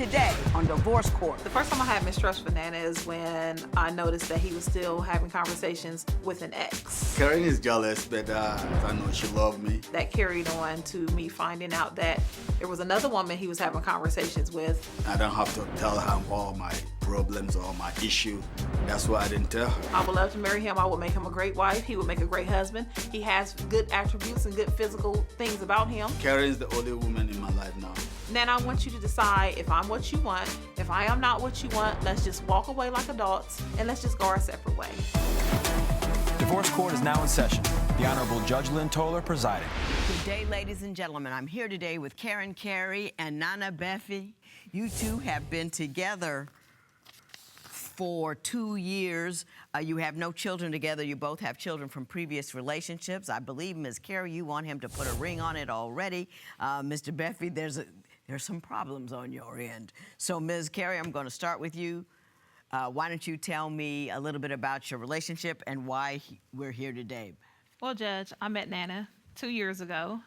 today on Divorce Court. The first time I had mistrust for Nana is when I noticed that he was still having conversations with an ex. Carey is jealous, but I know she loved me. That carried on to me finding out that there was another woman he was having conversations with. I don't have to tell him all my problems or my issue. That's why I didn't tell her. I would love to marry him. I would make him a great wife. He would make a great husband. He has good attributes and good physical things about him. Carey is the only woman in my life now. Nana, I want you to decide if I'm what you want. If I am not what you want, let's just walk away like adults and let's just go our separate ways. Divorce Court is now in session. The Honorable Judge Lynn Toller presiding. Good day, ladies and gentlemen. I'm here today with Carey and Nana Baafi. You two have been together for 2 years. You have no children together. You both have children from previous relationships. I believe, Ms. Carey, you want him to put a ring on it already. Mr. Baafi, there's some problems on your end. So, Ms. Carey, I'm going to start with you. Why don't you tell me a little bit about your relationship and why we're here today? Well, Judge, I met Nana 2 years ago.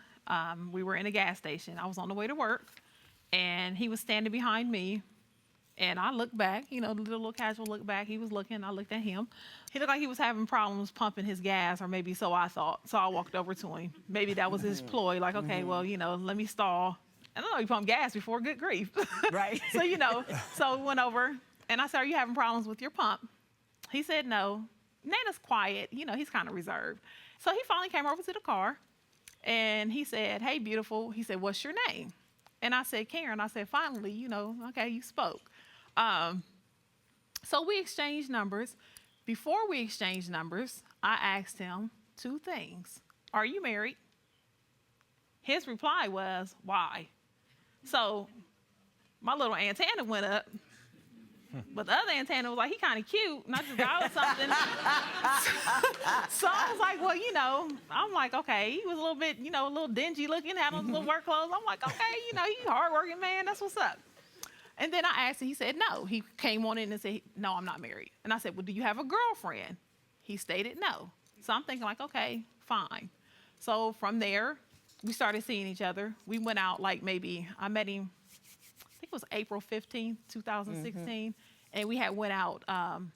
We were in a gas station. I was on the way to work, and he was standing behind me. And I looked back, you know, the little casual look back. He was looking, I looked at him. He looked like he was having problems pumping his gas, or maybe so I thought. So I walked over to him. Maybe that was his ploy, like, okay, well, you know, let me stall. I don't know, he pumped gas before, good grief. Right. So, you know, so we went over, and I said, are you having problems with your pump? He said no. Nana's quiet, you know, he's kind of reserved. So he finally came over to the car, and he said, hey, beautiful. He said, what's your name? And I said, Karen. I said, finally, you know, okay, you spoke. So we exchanged numbers. Before we exchanged numbers, I asked him 2 things. Are you married? His reply was, why? So my little antenna went up, but the other antenna was like, he kind of cute, and I just got something. So I was like, well, you know, I'm like, okay, he was a little bit, you know, a little dingy looking, had on his little work clothes. I'm like, okay, you know, he's a hardworking man, that's what's up. And then I asked him, he said no. He came on in and said, no, I'm not married. And I said, well, do you have a girlfriend? He stated no. So I'm thinking like, okay, fine. So from there, we started seeing each other. We went out like maybe, I met him, I think it was April 15th, 2016. And we had went out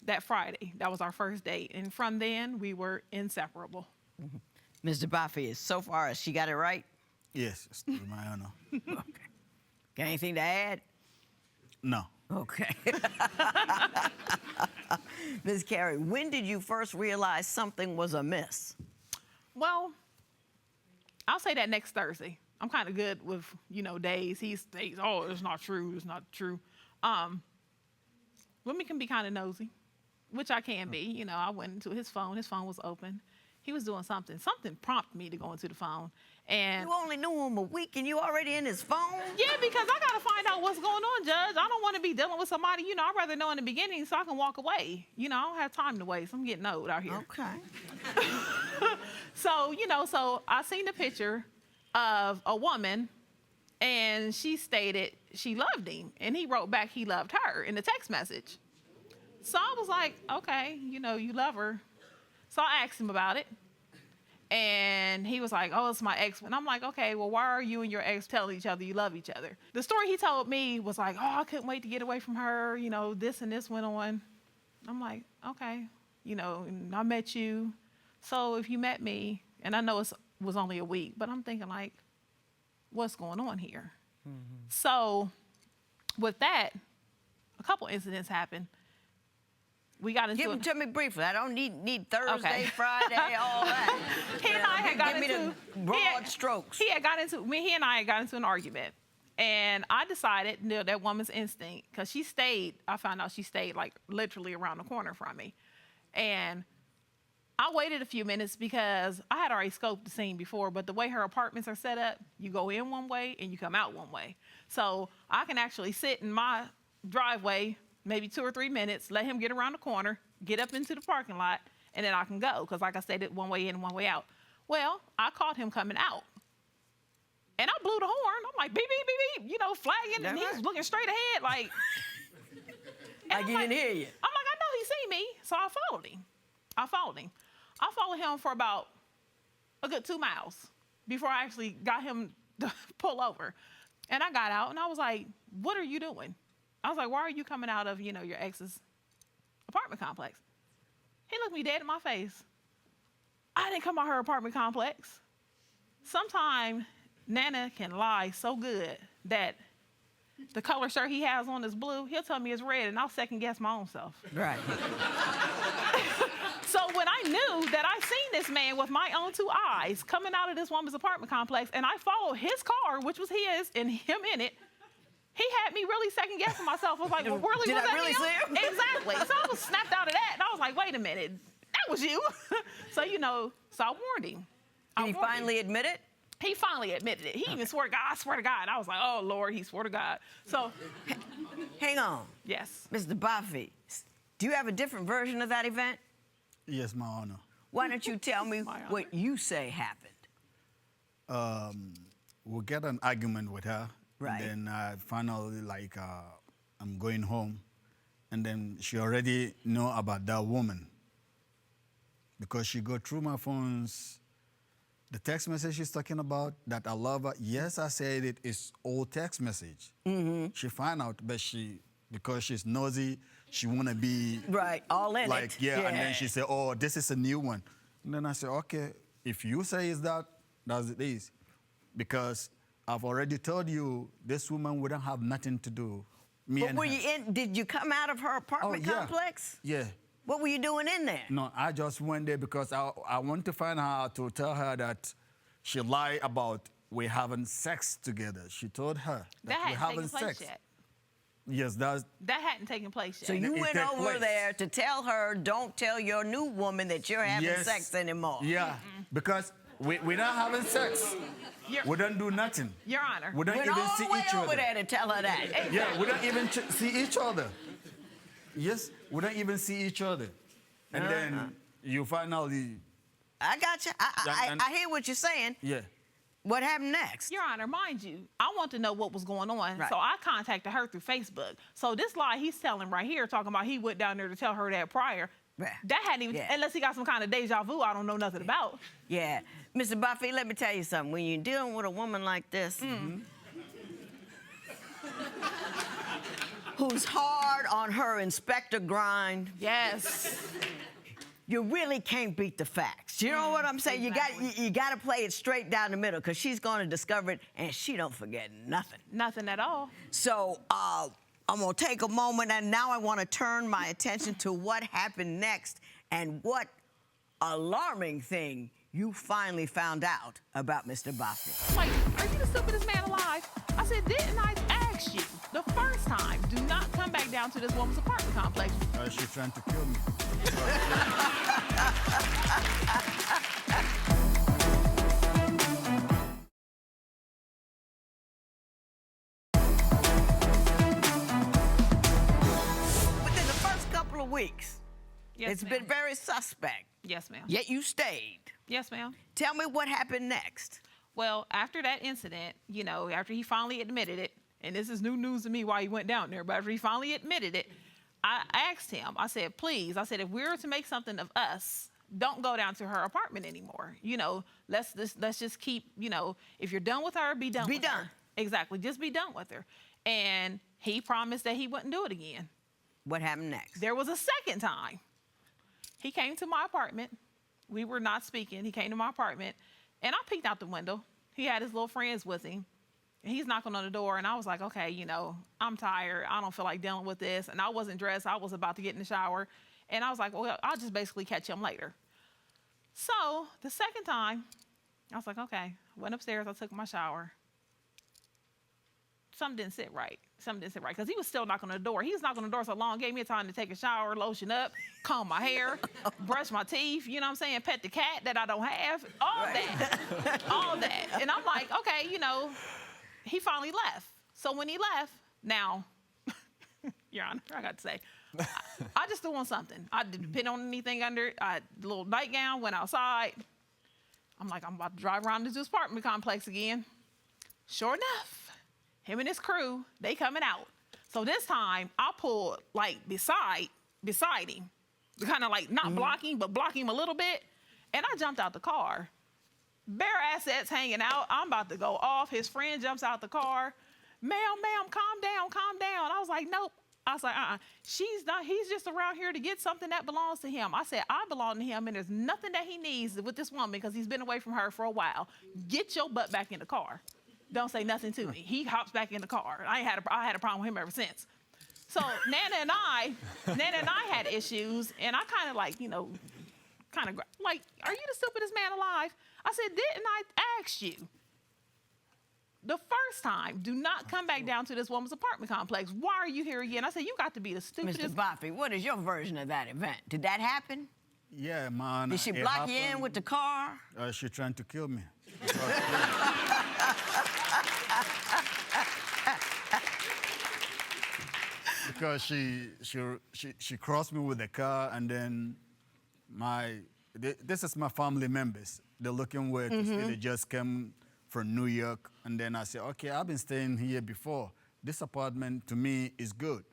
that Friday. That was our first date. And from then, we were inseparable. Mr. Baafi, so far, has she got it right? Yes, it's to my honor. Okay. Got anything to add? No. Okay. Ms. Carey, when did you first realize something was amiss? Well, I'll say that next Thursday. I'm kind of good with, you know, days. He states, oh, it's not true, it's not true. Women can be kind of nosy, which I can be. You know, I went into his phone was open. He was doing something. Something prompted me to go into the phone. And you only knew him a week and you already in his phone? yeah, because I got to find out what's going on, Judge. I don't want to be dealing with somebody, you know, I'd rather know in the beginning so I can walk away. You know, I don't have time to waste. I'm getting old out here. Okay. So, you know, so I seen the picture of a woman, and she stated she loved him, and he wrote back he loved her in the text message. So I was like, okay, you know, you love her. So I asked him about it, and he was like, oh, it's my ex. And I'm like, okay, well, why are you and your ex telling each other you love each other? The story he told me was like, oh, I couldn't wait to get away from her. You know, this and this went on. I'm like, okay, you know, and I met you. So if you met me, and I know it was only a week, but I'm thinking like, what's going on here? So with that, a couple incidents happened. We got into Give it to me briefly. I don't need Thursday, okay. Friday, all that. He and I had got into the broad strokes. He and I had got into an argument, and I decided, you know, that woman's instinct, because she stayed. I found out she stayed like literally around the corner from me, and I waited a few minutes because I had already scoped the scene before. But the way her apartments are set up, you go in one way and you come out one way. So I can actually sit in my driveway maybe 2 or 3 minutes, let him get around the corner, get up into the parking lot, and then I can go, because like I said, it's one way in and one way out. Well, I caught him coming out, and I blew the horn. I'm like, beep, beep, beep, beep, you know, flagging, and he's looking straight ahead, like. Like he didn't hear you. I'm like, I know he seen me, so I followed him. I followed him for about a good 2 miles before I actually got him to pull over. And I got out, and I was like, what are you doing? I was like, why are you coming out of, your ex's apartment complex? He looked me dead in my face. I didn't come out her apartment complex. Sometime Nana can lie so good that the color shirt he has on is blue. He'll tell me it's red, and I'll second guess my own self. Right. So when I knew that I seen this man with my own 2 eyes coming out of this woman's apartment complex, and I followed his car, which was his, and him in it, he had me really second guessing myself. I was like, well, really, Did was I that really him? see him? Exactly. So I was snapped out of that, and I was like, wait a minute, that was you. So, so I warned him. Did he finally admit it? He finally admitted it. He even swore to God, I swear to God. I was like, oh, Lord, he swore to God. So, Hang on. yes. Mr. Baafi, do you have a different version of that event? Yes, my honor. Why don't you tell me My honor. what you say happened? We get an argument with her. Right. And then I finally, I'm going home. And then she already know about that woman. Because she go through my phones, the text message she's talking about, that I love her. Yes, I said it is old text message. Mm-hmm. She find out, but because she's nosy, she want to be... Right, all in it. Yeah, and then she said, oh, this is a new one. And then I said, okay, if you say it's that, that's it is. Because I've already told you this woman wouldn't have nothing to do. But were you in, did you come out of her apartment complex? Yeah. What were you doing in there? No, I just went there because I want to find her to tell her that she lied about we having sex together. She told her that we hadn't having taken place sex. yet. Yes, that hadn't taken place yet. So you it went take over place. there to tell her, don't tell your new woman that you're having yes, sex anymore. Yeah, because we're not having sex. We don't do nothing. Your Honor. We don't Went even all see the way each over other. there to tell her that. Yeah, we don't even see each other. Yes, we don't even see each other. And then you finally... I got you. I hear what you're saying. Yeah. What happened next? Your Honor, mind you, I want to know what was going on. Right. So I contacted her through Facebook. So this lie he's telling right here, talking about he went down there to tell her that prior, Right. that hadn't even, unless he got some kind of deja vu I don't know nothing about. Yeah. Mr. Baafi, let me tell you something. When you're dealing with a woman like this, who's hard on her inspector grind, Yes. you really can't beat the facts. You know what I'm saying? Exactly. You got to play it straight down the middle because she's going to discover it and she don't forget nothing. Nothing at all. So I'm going to take a moment and now I want to turn my attention to what happened next and what alarming thing you finally found out about Mr. Baafi. Like, are you the stupidest man alive? I said, didn't I ask you the first time, do not come back down to this woman's apartment complex? She's trying to kill me. Within the first couple of weeks, Yes, it's ma'am. been very suspect, Yes, ma'am. yet you stayed. Yes, ma'am. Tell me what happened next. Well, after that incident, after he finally admitted it, and this is new news to me why he went down there, but after he finally admitted it, I asked him, I said, please, I said, if we're to make something of us, don't go down to her apartment anymore. Let's just keep, if you're done with her, be done with her. Exactly, just be done with her. And he promised that he wouldn't do it again. What happened next? There was a second time. He came to my apartment. We were not speaking. He came to my apartment, and I peeked out the window. He had his little friends with him. And he's knocking on the door, and I was like, okay, I'm tired. I don't feel like dealing with this. And I wasn't dressed. I was about to get in the shower. And I was like, well, I'll just basically catch him later. So the second time, I was like, okay. Went upstairs. I took my shower. Something didn't sit right. Because he was still knocking on the door. He was knocking on the door so long, gave me time to take a shower, lotion up, comb my hair, brush my teeth, you know what I'm saying, pet the cat that I don't have, all that. And I'm like, okay, he finally left. So when he left, now, Your Honor, I got to say, I just threw on something. I didn't put on anything under it. I had a little nightgown, went outside. I'm like, I'm about to drive around this apartment complex again. Sure enough, him and his crew, they coming out. So this time, I pulled like beside him, kind of like not blocking, but blocking him a little bit. And I jumped out the car. Bare assets hanging out. I'm about to go off. His friend jumps out the car. ma'am, calm down, calm down. I was like, nope. I was like, she's not, he's just around here to get something that belongs to him. I said, I belong to him, and there's nothing that he needs with this woman because he's been away from her for a while. Get your butt back in the car. Don't say nothing to me. He hops back in the car. I had a problem with him ever since. So Nana and I had issues, and I kind of like, like, are you the stupidest man alive? I said, didn't I ask you the first time, do not come back down to this woman's apartment complex? Why are you here again? I said, you got to be the stupidest. Mr. Baafi, what is your version of that event? Did that happen? Yeah, man. Did she block you in with the car? She trying to kill me. Because she crossed me with the car, and then this is my family members. They're looking where to stay. They just came from New York, and then I said, okay, I've been staying here before. This apartment to me is good.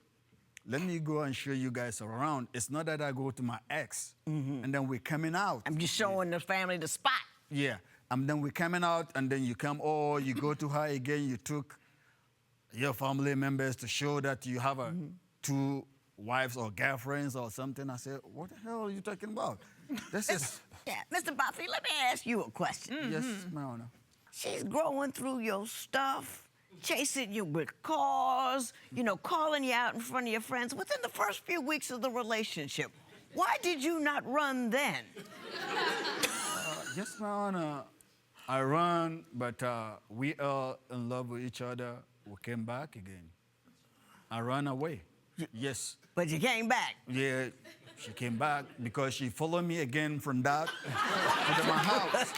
Let me go and show you guys around. It's not that I go to my ex, and then we're coming out. I'm just showing the family the spot. Yeah, and then we're coming out, and then you come, you go to her again, you took your family members to show that you have two wives or girlfriends or something. I said, what the hell are you talking about? This is... Yeah, Mr. Baafi, let me ask you a question. Yes, my honor. She's growing through your stuff, chasing you with cars, calling you out in front of your friends within the first few weeks of the relationship. Why did you not run then? Yes, my honor. I ran, but we are in love with each other. We came back again. I ran away. Yes. But you came back. Yeah, she came back because she followed me again from that to my house.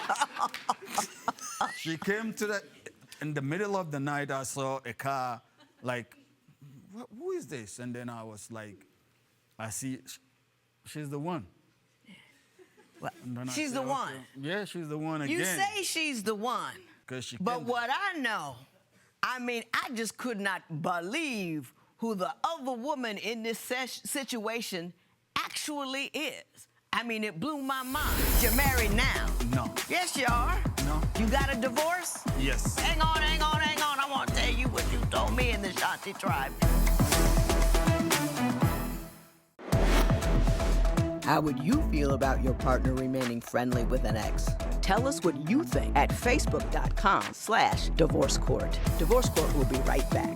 She came in the middle of the night, I saw a car, like, who is this? And then I was like, I see, she's the one. Well, she's the one. Yeah, she's the one again. You say she's the one. But what I know, I just could not believe who the other woman in this situation actually is. It blew my mind. You're married now. No. Yes, you are. No. You got a divorce? Yes. Hang on. I want to tell you what you told me in the Shanti tribe. How would you feel about your partner remaining friendly with an ex? Tell us what you think at facebook.com/Divorce Court. Divorce Court will be right back.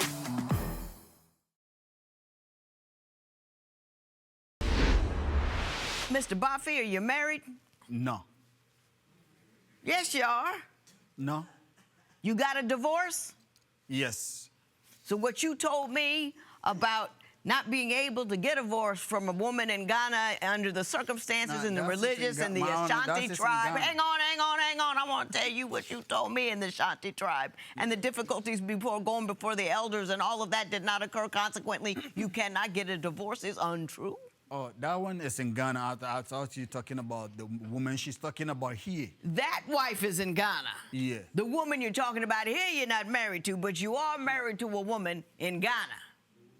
Mr. Baafi, are you married? No. Yes, you are. No. You got a divorce? Yes. So what you told me about not being able to get a divorce from a woman in Ghana under the circumstances and the religious and the Ashanti tribe. Hang on. I want to tell you what you told me in the Ashanti tribe. And the difficulties going before the elders and all of that did not occur. Consequently, you cannot get a divorce is untrue. Oh, that one is in Ghana. I thought you were talking about the woman she's talking about here. That wife is in Ghana. Yeah. The woman you're talking about here, you're not married to, but you are married to a woman in Ghana.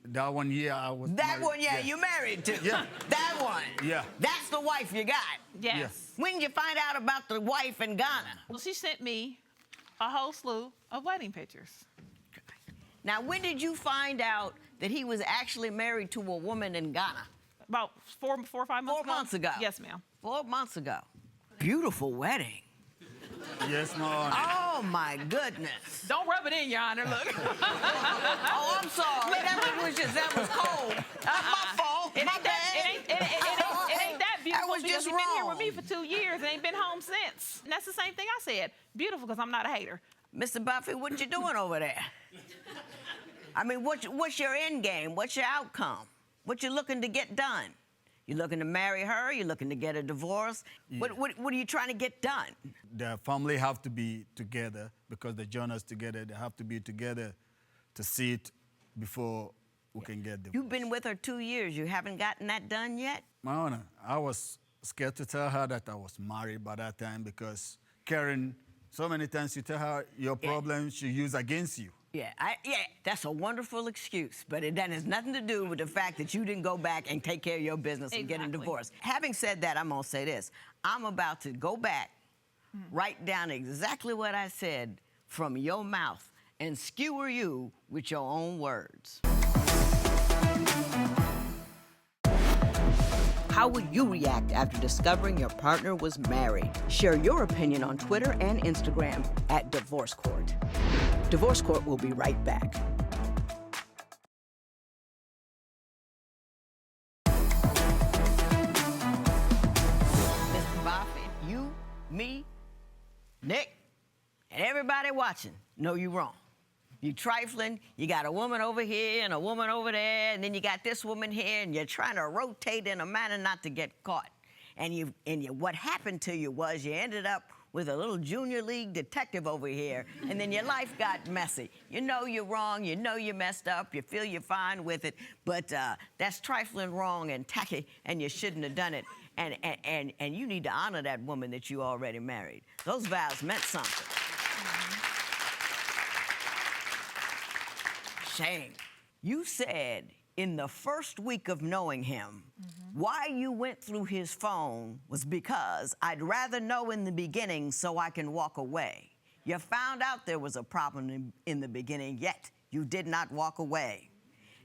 That one, yeah, I was That married. one, yeah, you're married to. Yeah. That one. Yeah. That's the wife you got. Yes. Yeah. When did you find out about the wife in Ghana? Well, she sent me a whole slew of wedding pictures. Now, when did you find out that he was actually married to a woman in Ghana? About four or 5 months ago. 4 months ago. Yes, ma'am. 4 months ago. Beautiful wedding. Yes, my honor. Oh, my goodness. Don't rub it in, Your Honor. Look. Oh, I'm sorry. That was cold. That's my fault. It My ain't bad. that beautiful. That was because just you've been here with wrong. me for 2 years and ain't been home since. And that's the same thing I said. Beautiful because I'm not a hater. Mr. Baafi, what you doing over there? What's your end game? What's your outcome? What you looking to get done? You looking to marry her? You looking to get a divorce? Yeah. What are you trying to get done? The family have to be together because they join us together. They have to be together to see it before we can get divorced. You've been with her 2 years. You haven't gotten that done yet? My honor, I was scared to tell her that I was married by that time because Karen, so many times you tell her your problems, she use against you. Yeah, that's a wonderful excuse, but that has nothing to do with the fact that you didn't go back and take care of your business and get a divorce. Having said that, I'm gonna say this. I'm about to go back, write down exactly what I said from your mouth, and skewer you with your own words. How would you react after discovering your partner was married? Share your opinion on Twitter and Instagram at Divorce Court. Divorce Court will be right back. Mr. Baafi, you, me, Nick, and everybody watching know you wrong. You trifling, you got a woman over here and a woman over there, and then you got this woman here, and you're trying to rotate in a manner not to get caught. And what happened to you was you ended up with a little junior league detective over here, and then your life got messy. You know you're wrong, you know you messed up, you feel you're fine with it, but that's trifling wrong and tacky, and you shouldn't have done it. And you need to honor that woman that you already married. Those vows meant something. Shame. You said in the first week of knowing him, why you went through his phone was because I'd rather know in the beginning so I can walk away. You found out there was a problem in the beginning, yet you did not walk away.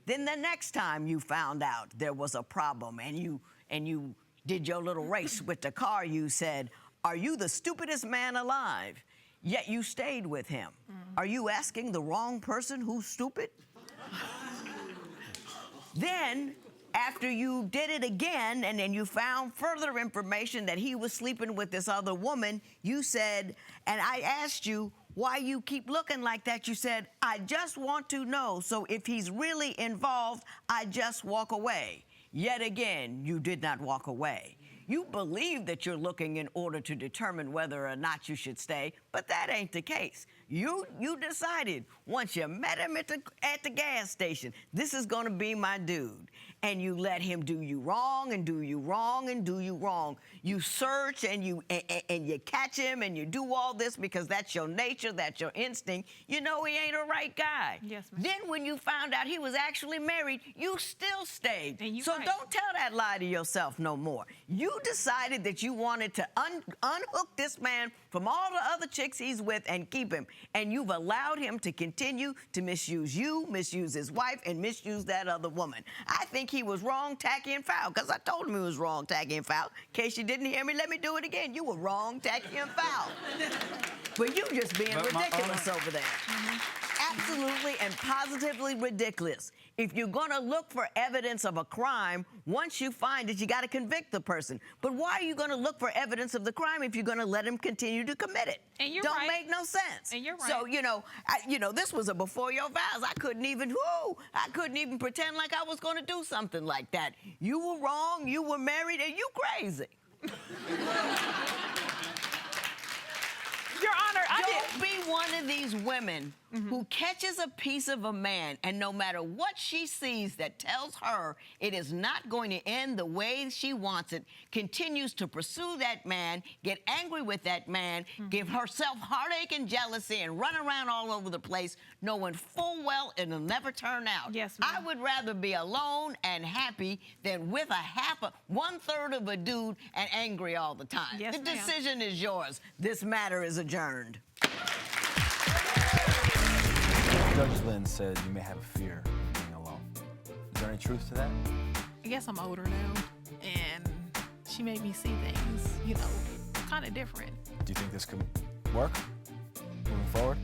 Then the next time you found out there was a problem and you did your little race with the car, you said, "Are you the stupidest man alive?" Yet you stayed with him. Are you asking the wrong person who's stupid? Then, after you did it again, and then you found further information that he was sleeping with this other woman, you said, and I asked you why you keep looking like that. You said, "I just want to know, so if he's really involved, I just walk away." Yet again, you did not walk away. You believe that you're looking in order to determine whether or not you should stay, but that ain't the case. You decided once you met him at the gas station, this is gonna be my dude. And you let him do you wrong and do you wrong and do you wrong. You search and you catch him and you do all this because that's your nature, that's your instinct. You know he ain't a right guy. Yes, ma'am. Then when you found out he was actually married, you still stayed. And you so right. don't tell that lie to yourself no more. You decided that you wanted to unhook this man from all the other chicks he's with and keep him. And you've allowed him to continue to misuse you, misuse his wife, and misuse that other woman. I think he was wrong, tacky, and foul, because I told him he was wrong, tacky, and foul. In case you didn't hear me, let me do it again. You were wrong, tacky, and foul. But you just being ridiculous over there. Absolutely and positively ridiculous. If you're gonna look for evidence of a crime, once you find it, you gotta convict the person. But why are you gonna look for evidence of the crime if you're gonna let him continue to commit it? And you're Don't right. make no sense. And you're right. So, this was a before your vows. I couldn't even pretend like I was gonna do something like that. You were wrong, you were married, and you crazy. Your Honor, Don't be one of these women who catches a piece of a man, and no matter what she sees that tells her it is not going to end the way she wants it, continues to pursue that man, get angry with that man, give herself heartache and jealousy, and run around all over the place, knowing full well it'll never turn out. Yes, ma'am. I would rather be alone and happy than with one-third of a dude and angry all the time. Yes, the ma'am. decision is yours. This matter is adjourned. Judge Lynn said you may have a fear of being alone. Is there any truth to that? I guess I'm older now, and she made me see things, kind of different. Do you think this could work moving forward?